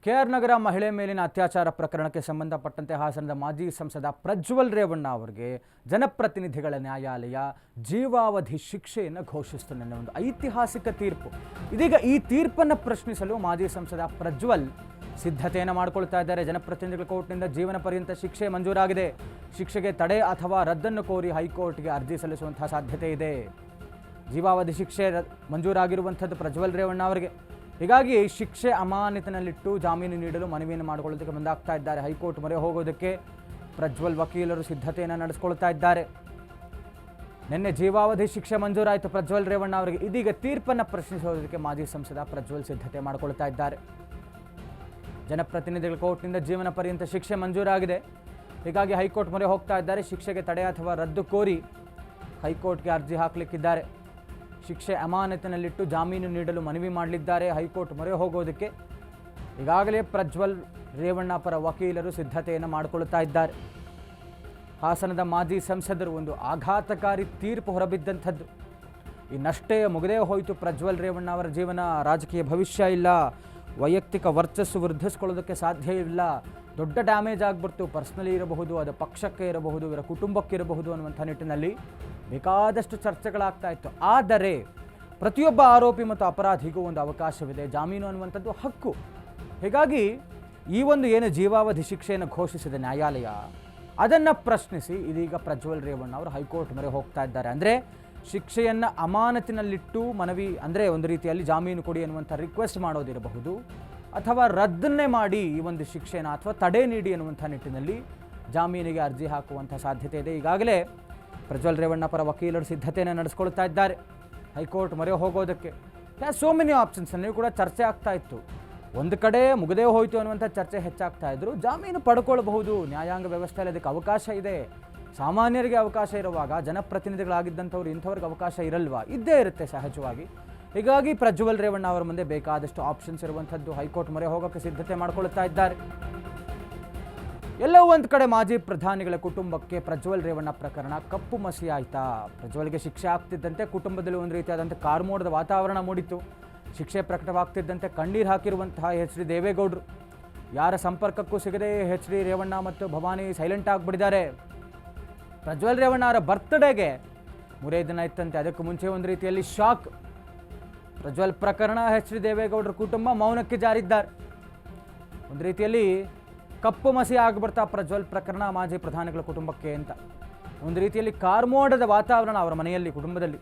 K R ನಗರ ಮಹಿಳೆ ಮೇಲಿನ ಅತ್ಯಾಚಾರ ಪ್ರಕರಣಕ್ಕೆ ಸಂಬಂಧಪಟ್ಟಂತೆ ಹಾಸನದ ಮಾಜಿ ಸಂಸದ ಪ್ರಜ್ವಲ್ ರೇವಣ್ಣ ಅವರಿಗೆ ಜನಪ್ರತಿನಿಧಿಗಳ ನ್ಯಾಯಾಲಯ ಜೀವಾವಧಿ ಶಿಕ್ಷೆಯನ್ನು ಘೋಷಿಸಿತು. ನನ್ನ ಒಂದು ಐತಿಹಾಸಿಕ ತೀರ್ಪು. ಇದೀಗ ಈ ತೀರ್ಪನ್ನು ಪ್ರಶ್ನಿಸಲು ಮಾಜಿ ಸಂಸದ ಪ್ರಜ್ವಲ್ ಸಿದ್ಧತೆಯನ್ನು ಮಾಡಿಕೊಳ್ತಾ ಇದ್ದಾರೆ. ಜನಪ್ರತಿನಿಧಿಗಳ ಕೋರ್ಟ್ನಿಂದ ಜೀವನ ಪರ್ಯಂತ ಶಿಕ್ಷೆ ಮಂಜೂರಾಗಿದೆ. ಶಿಕ್ಷೆಗೆ ತಡೆ ಅಥವಾ ರದ್ದನ್ನು ಕೋರಿ ಹೈಕೋರ್ಟ್ಗೆ ಅರ್ಜಿ ಸಲ್ಲಿಸುವಂತಹ ಸಾಧ್ಯತೆ ಇದೆ. ಜೀವಾವಧಿ ಶಿಕ್ಷೆ ಮಂಜೂರಾಗಿರುವಂಥದ್ದು ಪ್ರಜ್ವಲ್ ರೇವಣ್ಣ ಅವರಿಗೆ. ಹೀಗಾಗಿ ಶಿಕ್ಷೆ ಅಮಾನತಿನಲ್ಲಿಟ್ಟು ಜಾಮೀನು ನೀಡಲು ಮನವಿಯನ್ನು ಮಾಡಿಕೊಳ್ಳೋದಕ್ಕೆ ಮುಂದಾಗ್ತಾ ಇದ್ದಾರೆ. ಹೈಕೋರ್ಟ್ ಮೊರೆ ಹೋಗೋದಕ್ಕೆ ಪ್ರಜ್ವಲ್ ವಕೀಲರು ಸಿದ್ಧತೆಯನ್ನು ನಡೆಸಿಕೊಳ್ತಾ ಇದ್ದಾರೆ. ನಿನ್ನೆ ಜೀವಾವಧಿ ಶಿಕ್ಷೆ ಮಂಜೂರಾಯಿತು ಪ್ರಜ್ವಲ್ ರೇವಣ್ಣ ಅವರಿಗೆ. ಇದೀಗ ತೀರ್ಪನ್ನು ಪ್ರಶ್ನಿಸೋದಕ್ಕೆ ಮಾಜಿ ಸಂಸದ ಪ್ರಜ್ವಲ್ ಸಿದ್ಧತೆ ಮಾಡಿಕೊಳ್ತಾ ಇದ್ದಾರೆ. ಜನಪ್ರತಿನಿಧಿಗಳ ಕೋರ್ಟ್ನಿಂದ ಜೀವನ ಪರ್ಯಂತ ಶಿಕ್ಷೆ ಮಂಜೂರಾಗಿದೆ. ಹೀಗಾಗಿ ಹೈಕೋರ್ಟ್ ಮೊರೆ ಹೋಗ್ತಾ ಇದ್ದಾರೆ. ಶಿಕ್ಷೆಗೆ ತಡೆ ಅಥವಾ ರದ್ದು ಕೋರಿ ಹೈಕೋರ್ಟ್ಗೆ ಅರ್ಜಿ ಹಾಕಲಿಕ್ಕಿದ್ದಾರೆ. ಶಿಕ್ಷೆ ಅಮಾನತಿನಲ್ಲಿಟ್ಟು ಜಾಮೀನು ನೀಡಲು ಮನವಿ ಮಾಡಲಿದ್ದಾರೆ. ಹೈಕೋರ್ಟ್ ಮೊರೆ ಹೋಗೋದಕ್ಕೆ ಈಗಾಗಲೇ ಪ್ರಜ್ವಲ್ ರೇವಣ್ಣ ಪರ ವಕೀಲರು ಸಿದ್ಧತೆಯನ್ನು ಮಾಡಿಕೊಳ್ಳುತ್ತಾ ಇದ್ದಾರೆ. ಹಾಸನದ ಮಾಜಿ ಸಂಸದರು ಒಂದು ಆಘಾತಕಾರಿ ತೀರ್ಪು ಹೊರಬಿದ್ದಂಥದ್ದು. ಇನ್ನಷ್ಟೇ ಮುಗದೇ ಹೋಯಿತು ಪ್ರಜ್ವಲ್ ರೇವಣ್ಣ ಅವರ ಜೀವನ. ರಾಜಕೀಯ ಭವಿಷ್ಯ ಇಲ್ಲ, ವೈಯಕ್ತಿಕ ವರ್ಚಸ್ಸು ವೃದ್ಧಿಸ್ಕೊಳ್ಳೋದಕ್ಕೆ ಸಾಧ್ಯ ಇಲ್ಲ, ದೊಡ್ಡ ಡ್ಯಾಮೇಜ್ ಆಗಿಬಿಡ್ತು. ಪರ್ಸ್ನಲಿ ಇರಬಹುದು, ಅದು ಪಕ್ಷಕ್ಕೆ ಇರಬಹುದು, ಇವರ ಕುಟುಂಬಕ್ಕೆ ಇರಬಹುದು ಅನ್ನುವಂಥ ನಿಟ್ಟಿನಲ್ಲಿ ಬೇಕಾದಷ್ಟು ಚರ್ಚೆಗಳಾಗ್ತಾ ಇತ್ತು. ಆದರೆ ಪ್ರತಿಯೊಬ್ಬ ಆರೋಪಿ ಮತ್ತು ಅಪರಾಧಿಗೂ ಒಂದು ಅವಕಾಶವಿದೆ. ಜಾಮೀನು ಅನ್ನುವಂಥದ್ದು ಹಕ್ಕು. ಹೀಗಾಗಿ ಈ ಒಂದು ಏನು ಜೀವಾವಧಿ ಶಿಕ್ಷೆಯನ್ನು ಘೋಷಿಸಿದ ನ್ಯಾಯಾಲಯ, ಅದನ್ನು ಪ್ರಶ್ನಿಸಿ ಇದೀಗ ಪ್ರಜ್ವಲ್ ರೇವಣ್ಣ ಅವರು ಹೈಕೋರ್ಟ್ ಮೊರೆ ಹೋಗ್ತಾ ಇದ್ದಾರೆ. ಅಂದರೆ ಶಿಕ್ಷೆಯನ್ನು ಅಮಾನತಿನಲ್ಲಿಟ್ಟು ಮನವಿ, ಅಂದರೆ ಒಂದು ರೀತಿಯಲ್ಲಿ ಜಾಮೀನು ಕೊಡಿ ಅನ್ನುವಂಥ ರಿಕ್ವೆಸ್ಟ್ ಮಾಡೋದಿರಬಹುದು, ಅಥವಾ ರದ್ದನ್ನೇ ಮಾಡಿ ಈ ಒಂದು ಶಿಕ್ಷೆನ ಅಥವಾ ತಡೆ ನೀಡಿ ಅನ್ನುವಂಥ ನಿಟ್ಟಿನಲ್ಲಿ ಜಾಮೀನಿಗೆ ಅರ್ಜಿ ಹಾಕುವಂಥ ಸಾಧ್ಯತೆ ಇದೆ. ಈಗಾಗಲೇ ಪ್ರಜ್ವಲ್ ರೇವಣ್ಣ ಪರ ವಕೀಲರು ಸಿದ್ಧತೆಯನ್ನು ನಡೆಸ್ಕೊಳ್ತಾ ಇದ್ದಾರೆ ಹೈಕೋರ್ಟ್ ಮೊರೆ ಹೋಗೋದಕ್ಕೆ. ಸೋ ಮೆನಿ ಆಪ್ಷನ್ಸ್ ಅನ್ನೂ ಕೂಡ ಚರ್ಚೆ ಆಗ್ತಾ ಇತ್ತು. ಒಂದು ಕಡೆ ಮುಗದೇ ಹೋಯಿತು ಅನ್ನುವಂಥ ಚರ್ಚೆ ಹೆಚ್ಚಾಗ್ತಾ ಇದ್ರು. ಜಾಮೀನು ಪಡ್ಕೊಳ್ಬಹುದು, ನ್ಯಾಯಾಂಗ ವ್ಯವಸ್ಥೆಯಲ್ಲಿ ಅದಕ್ಕೆ ಅವಕಾಶ ಇದೆ. ಸಾಮಾನ್ಯರಿಗೆ ಅವಕಾಶ ಇರುವಾಗ ಜನಪ್ರತಿನಿಧಿಗಳಾಗಿದ್ದಂಥವ್ರು ಇಂಥವ್ರಿಗೆ ಅವಕಾಶ ಇರಲ್ವಾ? ಇದ್ದೇ ಇರುತ್ತೆ ಸಹಜವಾಗಿ. ಹೀಗಾಗಿ ಪ್ರಜ್ವಲ್ ರೇವಣ್ಣ ಅವರ ಮುಂದೆ ಬೇಕಾದಷ್ಟು ಆಪ್ಷನ್ಸ್ ಇರುವಂಥದ್ದು. ಹೈಕೋರ್ಟ್ ಮೊರೆ ಹೋಗೋಕ್ಕೆ ಸಿದ್ಧತೆ ಮಾಡಿಕೊಳ್ತಾ ಇದ್ದಾರೆ. ಎಲ್ಲೋ ಒಂದು ಕಡೆ ಮಾಜಿ ಪ್ರಧಾನಿಗಳ ಕುಟುಂಬಕ್ಕೆ ಪ್ರಜ್ವಲ್ ರೇವಣ್ಣ ಪ್ರಕರಣ ಕಪ್ಪು ಮಸಿ ಆಯ್ತಾ? ಪ್ರಜ್ವಲ್ಗೆ ಶಿಕ್ಷೆ ಆಗ್ತಿದ್ದಂತೆ ಕುಟುಂಬದಲ್ಲಿ ಒಂದು ರೀತಿಯಾದಂಥ ಕಾರ್ಮೋಡದ ವಾತಾವರಣ ಮೂಡಿತ್ತು. ಶಿಕ್ಷೆ ಪ್ರಕಟವಾಗ್ತಿದ್ದಂತೆ ಕಣ್ಣೀರು ಹಾಕಿರುವಂತಹ ಎಚ್ ಡಿ ದೇವೇಗೌಡರು ಯಾರ ಸಂಪರ್ಕಕ್ಕೂ ಸಿಗದೆ ಎಚ್ ಡಿ ರೇವಣ್ಣ ಮತ್ತು ಭವಾನಿ ಸೈಲೆಂಟ್ ಆಗಿಬಿಟ್ಟಿದ್ದಾರೆ. ಪ್ರಜ್ವಲ್ ರೇವಣ್ಣ ಅವರ ಬರ್ತ್ಡೇಗೆ 3 ದಿನ ಇತ್ತಂತೆ. ಅದಕ್ಕೂ ಮುಂಚೆ ಒಂದು ರೀತಿಯಲ್ಲಿ ಶಾಕ್. ಪ್ರಜ್ವಲ್ ಪ್ರಕರಣ, ಎಚ್ ಡಿ ದೇವೇಗೌಡರ ಕುಟುಂಬ ಮೌನಕ್ಕೆ ಜಾರಿದ್ದಾರೆ. ಒಂದು ರೀತಿಯಲ್ಲಿ ಕಪ್ಪು ಮಸಿ ಆಗಿಬಿಡ್ತಾ ಪ್ರಜ್ವಲ್ ಪ್ರಕರಣ ಮಾಜಿ ಪ್ರಧಾನಿಗಳ ಕುಟುಂಬಕ್ಕೆ ಅಂತ. ಒಂದು ರೀತಿಯಲ್ಲಿ ಕಾರ್ಮೋಡದ ವಾತಾವರಣ ಅವರ ಮನೆಯಲ್ಲಿ, ಕುಟುಂಬದಲ್ಲಿ.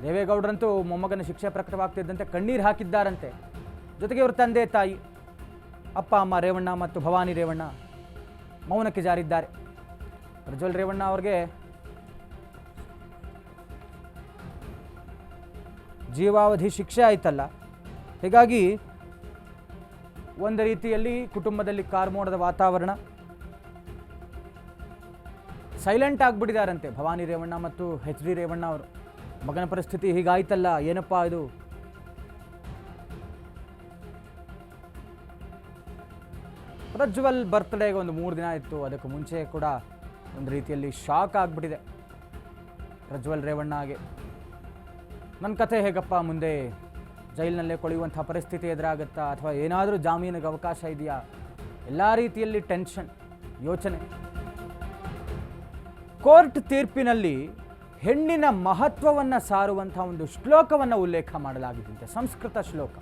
ದೇವೇಗೌಡರಂತೂ ಮೊಮ್ಮಗನ ಶಿಕ್ಷೆ ಪ್ರಕಟವಾಗ್ತಿದ್ದಂತೆ ಕಣ್ಣೀರು ಹಾಕಿದ್ದಾರಂತೆ. ಜೊತೆಗೆ ಇವರ ತಂದೆ ತಾಯಿ, ಅಪ್ಪ ಅಮ್ಮ ರೇವಣ್ಣ ಮತ್ತು ಭವಾನಿ ರೇವಣ್ಣ ಮೌನಕ್ಕೆ ಜಾರಿದ್ದಾರೆ. ಪ್ರಜ್ವಲ್ ರೇವಣ್ಣ ಅವ್ರಿಗೆ ಜೀವಾವಧಿ ಶಿಕ್ಷೆ ಆಯ್ತಲ್ಲ, ಹೀಗಾಗಿ ಒಂದು ರೀತಿಯಲ್ಲಿ ಕುಟುಂಬದಲ್ಲಿ ಕಾರ್ಮೋಡದ ವಾತಾವರಣ, ಸೈಲೆಂಟ್ ಆಗಿಬಿಟ್ಟಿದ್ದಾರಂತೆ ಭವಾನಿ ರೇವಣ್ಣ ಮತ್ತು ಎಚ್ ಡಿ ರೇವಣ್ಣ ಅವರು. ಮಗನ ಪರಿಸ್ಥಿತಿ ಹೀಗಾಯ್ತಲ್ಲ, ಏನಪ್ಪ ಇದು? ಪ್ರಜ್ವಲ್ ಬರ್ತ್ಡೇಗೆ ಒಂದು 3 ದಿನ ಇತ್ತು. ಅದಕ್ಕೆ ಮುಂಚೆ ಕೂಡ ಒಂದು ರೀತಿಯಲ್ಲಿ ಶಾಕ್ ಆಗಿಬಿಟ್ಟಿದೆ ಪ್ರಜ್ವಲ್ ರೇವಣ್ಣಗೆ. ನನ್ನ ಕಥೆ ಹೇಗಪ್ಪ ಮುಂದೆ? ಜೈಲಿನಲ್ಲೇ ಕೊಳೆಯುವಂಥ ಪರಿಸ್ಥಿತಿ ಎದುರಾಗುತ್ತಾ, ಅಥವಾ ಏನಾದರೂ ಜಾಮೀನಿಗೆ ಅವಕಾಶ ಇದೆಯಾ? ಎಲ್ಲ ರೀತಿಯಲ್ಲಿ ಟೆನ್ಷನ್, ಯೋಚನೆ. ಕೋರ್ಟ್ ತೀರ್ಪಿನಲ್ಲಿ ಹೆಣ್ಣಿನ ಮಹತ್ವವನ್ನು ಸಾರುವಂಥ ಒಂದು ಶ್ಲೋಕವನ್ನು ಉಲ್ಲೇಖ ಮಾಡಲಾಗಿದ್ದಂತೆ, ಸಂಸ್ಕೃತ ಶ್ಲೋಕ.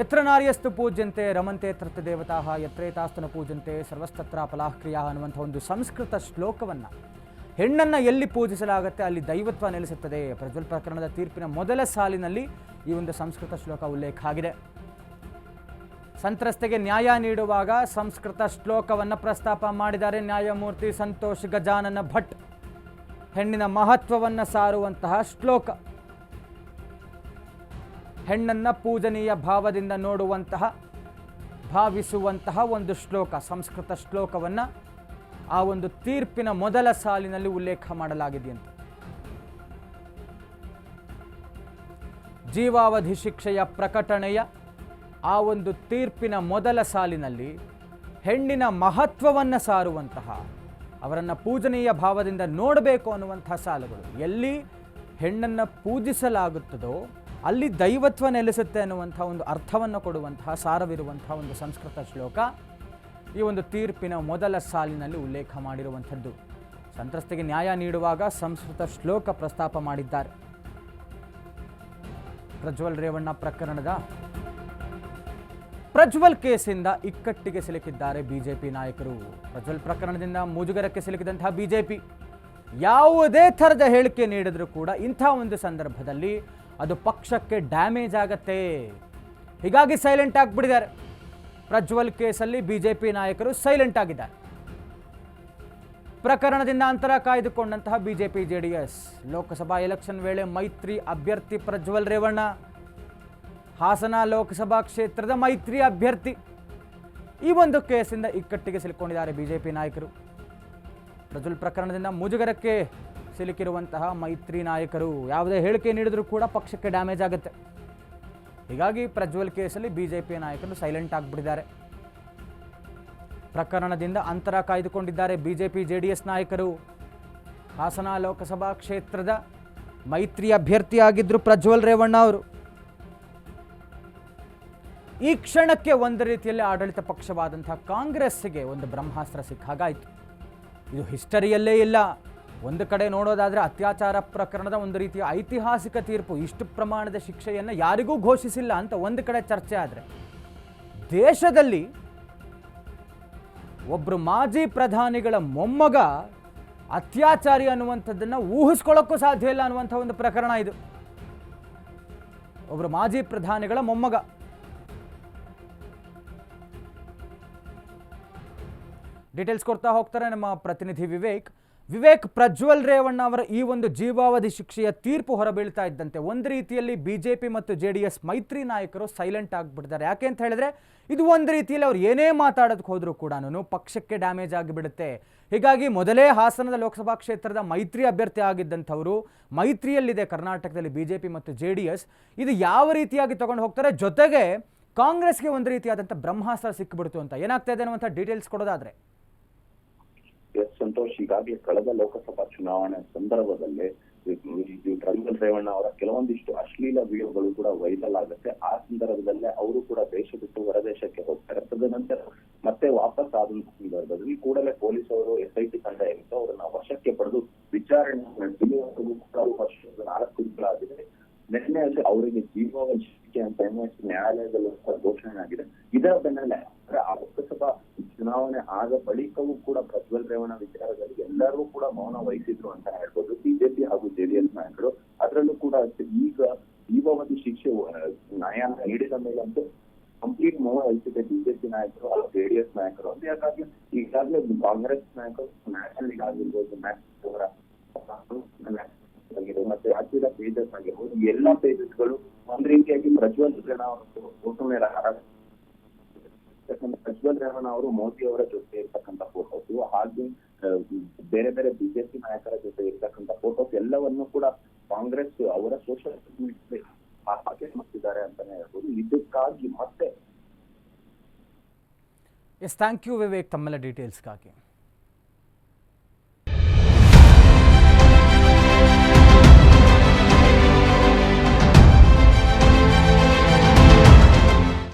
ಯತ್ರ ನಾರ್ಯಸ್ತು ಪೂಜ್ಯಂತೆ ರಮಂತೆ ತತ್ರ ದೇವತಾಃ ಯತ್ರೇತಾಸ್ತನ ಪೂಜಂತೆ ಸರ್ವಸ್ತತ್ರ ಫಲಾಃ ಕ್ರಿಯಾ ಅನ್ನುವಂಥ ಒಂದು ಸಂಸ್ಕೃತ ಶ್ಲೋಕವನ್ನು, ಹೆಣ್ಣನ್ನು ಎಲ್ಲಿ ಪೂಜಿಸಲಾಗುತ್ತೆ ಅಲ್ಲಿ ದೈವತ್ವ ನೆಲೆಸುತ್ತದೆ. ಪ್ರಜ್ವಲ್ ಪ್ರಕರಣದ ತೀರ್ಪಿನ ಮೊದಲ ಸಾಲಿನಲ್ಲಿ ಈ ಒಂದು ಸಂಸ್ಕೃತ ಶ್ಲೋಕ ಉಲ್ಲೇಖ ಆಗಿದೆ. ಸಂತ್ರಸ್ತೆಗೆ ನ್ಯಾಯ ನೀಡುವಾಗ ಸಂಸ್ಕೃತ ಶ್ಲೋಕವನ್ನು ಪ್ರಸ್ತಾಪ ಮಾಡಿದ್ದಾರೆ ನ್ಯಾಯಮೂರ್ತಿ ಸಂತೋಷ್ ಗಜಾನನ ಭಟ್. ಹೆಣ್ಣಿನ ಮಹತ್ವವನ್ನು ಸಾರುವಂತಹ ಶ್ಲೋಕ, ಹೆಣ್ಣನ್ನು ಪೂಜನೀಯ ಭಾವದಿಂದ ನೋಡುವಂತಹ, ಭಾವಿಸುವಂತಹ ಒಂದು ಶ್ಲೋಕ, ಸಂಸ್ಕೃತ ಶ್ಲೋಕವನ್ನು ಆ ಒಂದು ತೀರ್ಪಿನ ಮೊದಲ ಸಾಲಿನಲ್ಲಿ ಉಲ್ಲೇಖ ಮಾಡಲಾಗಿದೆಯಂತೆ. ಜೀವಾವಧಿ ಶಿಕ್ಷೆಯ ಪ್ರಕಟಣೆಯ ಆ ಒಂದು ತೀರ್ಪಿನ ಮೊದಲ ಸಾಲಿನಲ್ಲಿ ಹೆಣ್ಣಿನ ಮಹತ್ವವನ್ನು ಸಾರುವಂತಹ, ಅವರನ್ನು ಪೂಜನೀಯ ಭಾವದಿಂದ ನೋಡಬೇಕು ಅನ್ನುವಂಥ ಸಾಲುಗಳು. ಎಲ್ಲಿ ಹೆಣ್ಣನ್ನು ಪೂಜಿಸಲಾಗುತ್ತದೋ ಅಲ್ಲಿ ದೈವತ್ವ ನೆಲೆಸುತ್ತೆ ಅನ್ನುವಂಥ ಒಂದು ಅರ್ಥವನ್ನು ಕೊಡುವಂತಹ ಸಾರವಿರುವಂತಹ ಒಂದು ಸಂಸ್ಕೃತ ಶ್ಲೋಕ ಈ ಒಂದು ತೀರ್ಪಿನ ಮೊದಲ ಸಾಲಿನಲ್ಲಿ ಉಲ್ಲೇಖ ಮಾಡಿರುವಂಥದ್ದು. ಸಂತ್ರಸ್ತೆಗೆ ನ್ಯಾಯ ನೀಡುವಾಗ ಸಂಸ್ಕೃತ ಶ್ಲೋಕ ಪ್ರಸ್ತಾಪ ಮಾಡಿದ್ದಾರೆ. ಪ್ರಜ್ವಲ್ ರೇವಣ್ಣ ಪ್ರಕರಣದ ಪ್ರಜ್ವಲ್ ಕೇಸಿಂದ ಇಕ್ಕಟ್ಟಿಗೆ ಸಿಲುಕಿದ್ದಾರೆ ಬಿಜೆಪಿ ನಾಯಕರು. ಪ್ರಜ್ವಲ್ ಪ್ರಕರಣದಿಂದ ಮುಜುಗರಕ್ಕೆ ಸಿಲುಕಿದಂತಹ ಬಿಜೆಪಿ ಯಾವುದೇ ಥರದ ಹೇಳಿಕೆ ನೀಡಿದರೂ ಕೂಡ ಇಂಥ ಒಂದು ಸಂದರ್ಭದಲ್ಲಿ ಅದು ಪಕ್ಷಕ್ಕೆ ಡ್ಯಾಮೇಜ್ ಆಗತ್ತೆ. ಹೀಗಾಗಿ ಸೈಲೆಂಟ್ ಆಗಿಬಿಟ್ಟಿದ್ದಾರೆ. ಪ್ರಜ್ವಲ್ ಕೇಸಲ್ಲಿ ಬಿಜೆಪಿ ನಾಯಕರು ಸೈಲೆಂಟ್ ಆಗಿದ್ದಾರೆ. ಪ್ರಕರಣದಿಂದ ಅಂತರ ಕಾಯ್ದುಕೊಂಡಂತಹ ಬಿಜೆಪಿ ಜೆಡಿಎಸ್ ಲೋಕಸಭಾ ಎಲೆಕ್ಷನ್ ವೇಳೆ ಮೈತ್ರಿ ಅಭ್ಯರ್ಥಿ ಪ್ರಜ್ವಲ್ ರೇವಣ್ಣ, ಹಾಸನ ಲೋಕಸಭಾ ಕ್ಷೇತ್ರದ ಮೈತ್ರಿ ಅಭ್ಯರ್ಥಿ, ಈ ಒಂದು ಕೇಸಿಂದ ಇಕ್ಕಟ್ಟಿಗೆ ಸಿಲುಕೊಂಡಿದ್ದಾರೆ ಬಿಜೆಪಿ ನಾಯಕರು. ಪ್ರಜ್ವಲ್ ಪ್ರಕರಣದಿಂದ ಮುಜುಗರಕ್ಕೆ ಸಿಲುಕಿರುವಂತಹ ಮೈತ್ರಿ ನಾಯಕರು ಯಾವುದೇ ಹೇಳಿಕೆ ನೀಡಿದರೂ ಕೂಡ ಪಕ್ಷಕ್ಕೆ ಡ್ಯಾಮೇಜ್ ಆಗುತ್ತೆ. ಹೀಗಾಗಿ ಪ್ರಜ್ವಲ್ ಕೇಸಲ್ಲಿ ಬಿಜೆಪಿ ನಾಯಕರು ಸೈಲೆಂಟ್ ಆಗಿಬಿಟ್ಟಿದ್ದಾರೆ. ಪ್ರಕರಣದಿಂದ ಅಂತರ ಕಾಯ್ದುಕೊಂಡಿದ್ದಾರೆ ಬಿಜೆಪಿ ಜೆಡಿಎಸ್ ನಾಯಕರು. ಹಾಸನ ಲೋಕಸಭಾ ಕ್ಷೇತ್ರದ ಮೈತ್ರಿ ಅಭ್ಯರ್ಥಿಯಾಗಿದ್ದರು ಪ್ರಜ್ವಲ್ ರೇವಣ್ಣ ಅವರು. ಈ ಕ್ಷಣಕ್ಕೆ ಒಂದು ರೀತಿಯಲ್ಲಿ ಆಡಳಿತ ಪಕ್ಷವಾದಂತಹ ಕಾಂಗ್ರೆಸ್ಸಿಗೆ ಒಂದು ಬ್ರಹ್ಮಾಸ್ತ್ರ ಸಿಕ್ಕ ಹಾಗಾಯಿತು. ಇದು ಹಿಸ್ಟರಿಯಲ್ಲೇ ಇಲ್ಲ. ಒಂದು ಕಡೆ ನೋಡೋದಾದರೆ ಅತ್ಯಾಚಾರ ಪ್ರಕರಣದ ಒಂದು ರೀತಿಯ ಐತಿಹಾಸಿಕ ತೀರ್ಪು, ಇಷ್ಟು ಪ್ರಮಾಣದ ಶಿಕ್ಷೆಯನ್ನು ಯಾರಿಗೂ ಘೋಷಿಸಿಲ್ಲ ಅಂತ ಒಂದು ಕಡೆ ಚರ್ಚೆ ಆದರೆ, ದೇಶದಲ್ಲಿ ಒಬ್ಬರು ಮಾಜಿ ಪ್ರಧಾನಿಗಳ ಮೊಮ್ಮಗ ಅತ್ಯಾಚಾರಿ ಅನ್ನುವಂಥದ್ದನ್ನು ಊಹಿಸ್ಕೊಳ್ಳೋಕ್ಕೂ ಸಾಧ್ಯ ಇಲ್ಲ ಅನ್ನುವಂಥ ಒಂದು ಪ್ರಕರಣ ಇದು. ಒಬ್ಬರು ಮಾಜಿ ಪ್ರಧಾನಿಗಳ ಮೊಮ್ಮಗ. ಡೀಟೇಲ್ಸ್ ಕೊಡ್ತಾ ಹೋಗ್ತಾರೆ ನಮ್ಮ ಪ್ರತಿನಿಧಿ ವಿವೇಕ್. ಪ್ರಜ್ವಲ್ ರೇವಣ್ಣ ಅವರ ಈ ಒಂದು ಜೀವಾವಧಿ ಶಿಕ್ಷೆಯ ತೀರ್ಪು ಹೊರಬೀಳ್ತಾ ಇದ್ದಂತೆ ಒಂದು ರೀತಿಯಲ್ಲಿ ಬಿಜೆಪಿ ಮತ್ತು ಜೆಡಿಎಸ್ ಮೈತ್ರಿ ನಾಯಕರು ಸೈಲೆಂಟ್ ಆಗಿಬಿಡ್ತಾರೆ. ಯಾಕೆ ಅಂತ ಹೇಳಿದ್ರೆ, ಇದು ಒಂದು ರೀತಿಯಲ್ಲಿ ಅವ್ರು ಏನೇ ಮಾತಾಡೋದಕ್ಕೆ ಹೋದರೂ ಕೂಡ ಪಕ್ಷಕ್ಕೆ ಡ್ಯಾಮೇಜ್ ಆಗಿಬಿಡುತ್ತೆ. ಹೀಗಾಗಿ ಮೊದಲೇ ಹಾಸನದ ಲೋಕಸಭಾ ಕ್ಷೇತ್ರದ ಮೈತ್ರಿ ಅಭ್ಯರ್ಥಿ ಆಗಿದ್ದಂಥವರು, ಮೈತ್ರಿಯಲ್ಲಿದೆ ಕರ್ನಾಟಕದಲ್ಲಿ ಬಿಜೆಪಿ ಮತ್ತು ಜೆಡಿಎಸ್, ಇದು ಯಾವ ರೀತಿಯಾಗಿ ತಗೊಂಡು ಹೋಗ್ತಾರೆ, ಜೊತೆಗೆ ಕಾಂಗ್ರೆಸ್ಗೆ ಒಂದು ರೀತಿಯಾದಂಥ ಬ್ರಹ್ಮಾಸ್ತ್ರ ಸಿಕ್ಕಿಬಿಡ್ತು ಅಂತ ಏನಾಗ್ತಾ ಇದೆ ಅನ್ನುವಂಥ ಡೀಟೇಲ್ಸ್ ಕೊಡೋದಾದ್ರೆ. ಎಸ್ ಸಂತೋಷ್, ಈಗಾಗಲೇ ಕಳೆದ ಲೋಕಸಭಾ ಚುನಾವಣೆ ಸಂದರ್ಭದಲ್ಲಿ ಪ್ರಜ್ವಲ್ ರೇವಣ್ಣ ಅವರ ಕೆಲವೊಂದಿಷ್ಟು ಅಶ್ಲೀಲ ವಿಡಿಯೋಗಳು ಕೂಡ ವೈರಲ್ ಆಗುತ್ತೆ. ಆ ಸಂದರ್ಭದಲ್ಲೇ ಅವರು ಕೂಡ ದೇಶ ಬಿಟ್ಟು ಹೊರದೇಶಕ್ಕೆ ಹೋಗ್ತಾರೆ. ತದನಂತರ ಮತ್ತೆ ವಾಪಸ್ ಆದಂತ ಸಂದರ್ಭದಲ್ಲಿ ಕೂಡಲೇ ಪೊಲೀಸರು SIT ತಂಡ ಇರುತ್ತೆ, ಅವರನ್ನ ವಶಕ್ಕೆ ಪಡೆದು ವಿಚಾರಣೆ ನಡೆಸಿ ವರ್ಷದ 4 ತಿಂಗಳಾಗಿದೆ. ನಿನ್ನೆ ಅಲ್ಲಿ ಅವರಿಗೆ ಜೀವಾವಧಿ ಶಿಕ್ಷೆ ಅಂತ ನ್ಯಾಯಾಲಯದಲ್ಲೂ ಘೋಷಣೆ ಆಗಿದೆ. ಇದರ ಬೆನ್ನಲ್ಲೇ ಆ ಲೋಕಸಭಾ ಚುನಾವಣೆ ಆದ ಬಳಿಕವೂ ಕೂಡ ಪ್ರಜ್ವಲ್ ರೇವಣ್ಣ ವಿಚಾರದಲ್ಲಿ ಎಲ್ಲರೂ ಕೂಡ ಮೌನ ವಹಿಸಿದ್ರು ಅಂತ ಹೇಳ್ಬೋದು ಬಿಜೆಪಿ ಹಾಗೂ ಜೆಡಿಎಸ್ ನಾಯಕರು. ಅದರಲ್ಲೂ ಕೂಡ ಈಗ ಜೀವಾವಧಿ ಶಿಕ್ಷೆ ನ್ಯಾಯಾಲಯ ನೀಡಿದ ಮೇಲಂತೂ ಕಂಪ್ಲೀಟ್ ಮೌನ ವಹಿಸಿದೆ ಬಿಜೆಪಿ ನಾಯಕರು ಹಾಗೂ ಜೆಡಿಎಸ್ ನಾಯಕರು ಅಂತ. ಹಾಗಾಗಿ ಈಗಾಗಲೇ ಕಾಂಗ್ರೆಸ್ ನಾಯಕರು ನ್ಯಾಷನಲ್ ಲೀಗ್ ಆಗಿರ್ಬೋದು, ಮತ್ತೆ ರಾಜ್ಯದ ಪೇಜಸ್ ಆಗಿರ್ಬೋದು, ಎಲ್ಲಾ ಪೇಜಸ್ಗಳು ಒಂದ್ ರೀತಿಯಾಗಿ ಪ್ರಜ್ವಲ್ ರೇವಣ್ಣ ಅವರು ಪ್ರಜ್ವಲ್ ರೇವಣ್ಣ ಅವರು ಮೋದಿ ಅವರ ಜೊತೆ ಇರ್ತಕ್ಕಂಥ ಫೋಟೋಸ್ ಹಾಗೆ ಬೇರೆ ಬೇರೆ ಬಿಜೆಪಿ ನಾಯಕರ ಜೊತೆ ಇರ್ತಕ್ಕಂಥ ಫೋಟೋಸ್ ಎಲ್ಲವನ್ನು ಕೂಡ ಕಾಂಗ್ರೆಸ್ ಅವರ ಸೋಷಿಯಲ್ ಮೀಡಿಯಾ ಹಾಕಿ ಮಾಡ್ತಿದ್ದಾರೆ ಅಂತಾನೆ ಹೇಳ್ಬೋದು. ಇದಕ್ಕಾಗಿ ಮತ್ತೆ ಥ್ಯಾಂಕ್ ಯು ವಿವೇಕ್ ತಮ್ಮೆಲ್ಲ ಡೀಟೇಲ್ಸ್ಗಾಗಿ.